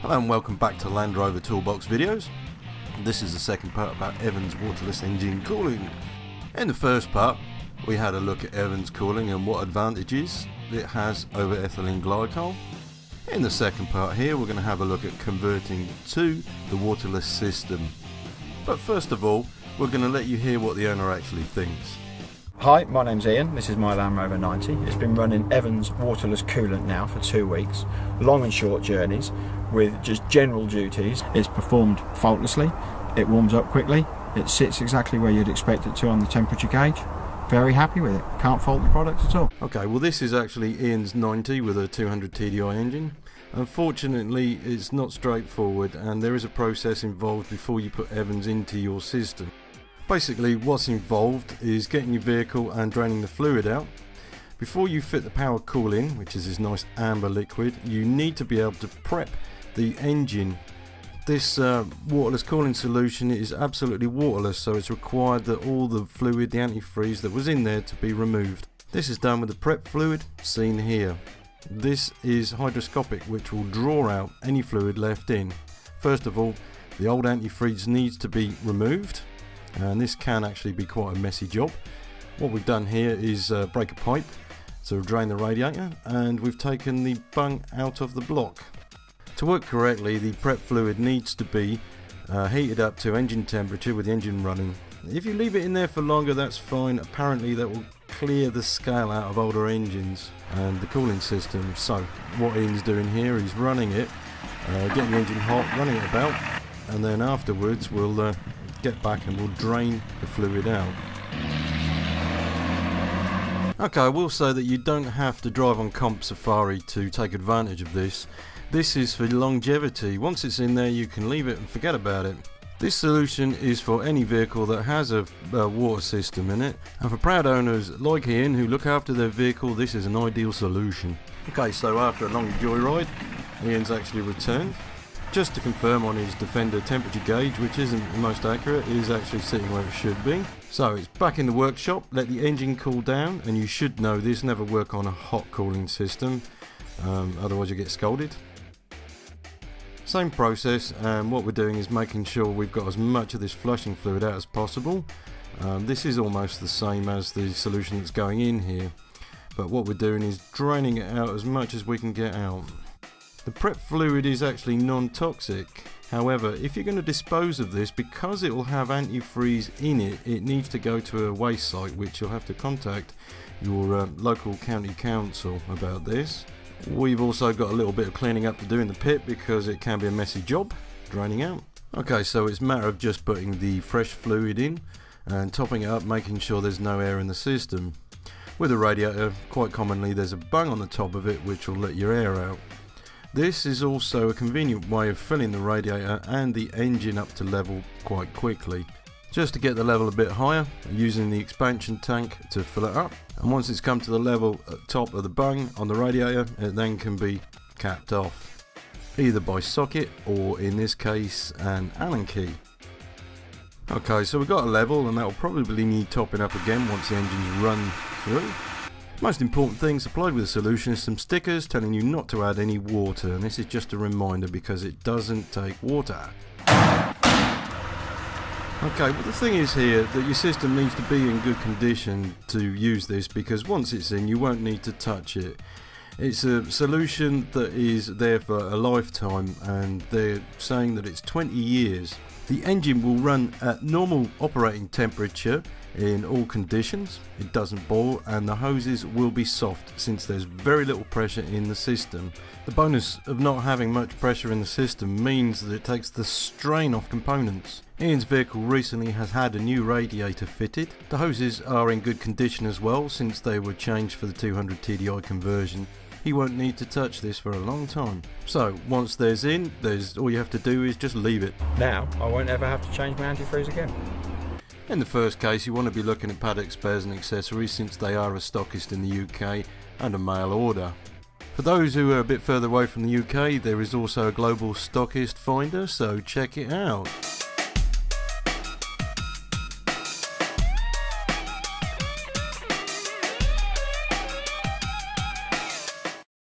Hello and welcome back to Land Rover Toolbox videos. This is the second part about Evans waterless engine cooling. In the first part we had a look at Evans cooling and what advantages it has over ethylene glycol. In the second part here we're going to have a look at converting to the waterless system. But first of all we're going to let you hear what the owner actually thinks. Hi, my name's Ian, this is my Land Rover 90. It's been running Evans waterless coolant now for 2 weeks, long and short journeys with just general duties. It's performed faultlessly, it warms up quickly, it sits exactly where you'd expect it to on the temperature gauge. Very happy with it, can't fault the product at all. Okay, well this is actually Ian's 90 with a 200 TDI engine. Unfortunately it's not straightforward and there is a process involved before you put Evans into your system. Basically what's involved is getting your vehicle and draining the fluid out. Before you fit the power cool in, which is this nice amber liquid, you need to be able to prep the engine. This waterless cooling solution is absolutely waterless, so it's required that all the fluid, the antifreeze that was in there, to be removed. This is done with the prep fluid seen here. This is hydroscopic, which will draw out any fluid left in. First of all, the old antifreeze needs to be removed, and this can actually be quite a messy job. What we've done here is break a pipe to drain the radiator, and we've taken the bung out of the block. To work correctly, the prep fluid needs to be heated up to engine temperature with the engine running. If you leave it in there for longer, that's fine. Apparently that will clear the scale out of older engines and the cooling system. So what Ian's doing here is running it, getting the engine hot, running it about, and then afterwards we'll get back and we'll drain the fluid out. Okay, I will say that you don't have to drive on Comp Safari to take advantage of this. This is for longevity. Once it's in there you can leave it and forget about it. This solution is for any vehicle that has a water system in it, and for proud owners like Ian who look after their vehicle, this is an ideal solution. Okay, so after a long joyride, Ian's actually returned. Just to confirm on his Defender temperature gauge, which isn't the most accurate, it is actually sitting where it should be. So it's back in the workshop, let the engine cool down, and you should know this, never work on a hot cooling system, otherwise you get scolded. Same process, and what we're doing is making sure we've got as much of this flushing fluid out as possible. This is almost the same as the solution that's going in here, but what we're doing is draining it out as much as we can get out. The prep fluid is actually non-toxic. However, if you're going to dispose of this, because it will have antifreeze in it, it needs to go to a waste site, which you'll have to contact your local county council about this. We've also got a little bit of cleaning up to do in the pit because it can be a messy job draining out. Okay, so it's a matter of just putting the fresh fluid in and topping it up, making sure there's no air in the system. With a radiator, quite commonly there's a bung on the top of it which will let your air out. This is also a convenient way of filling the radiator and the engine up to level quite quickly. Just to get the level a bit higher, using the expansion tank to fill it up, and once it's come to the level at top of the bung on the radiator, it then can be capped off, either by socket or in this case an Allen key. Okay, so we've got a level, and that will probably need topping up again once the engine's run through. Most important thing supplied with the solution is some stickers telling you not to add any water, and this is just a reminder because it doesn't take water. Okay, well the thing is here that your system needs to be in good condition to use this, because once it's in you won't need to touch it. It's a solution that is there for a lifetime, and they're saying that it's 20 years. The engine will run at normal operating temperature in all conditions, it doesn't boil, and the hoses will be soft since there's very little pressure in the system. The bonus of not having much pressure in the system means that it takes the strain off components. Ian's vehicle recently has had a new radiator fitted. The hoses are in good condition as well since they were changed for the 200 TDI conversion. He won't need to touch this for a long time. So once there's in, all you have to do is just leave it. Now I won't ever have to change my antifreeze again. In the first case you want to be looking at paddock spares and accessories since they are a stockist in the UK and a mail order. For those who are a bit further away from the UK, there is also a global stockist finder, so check it out.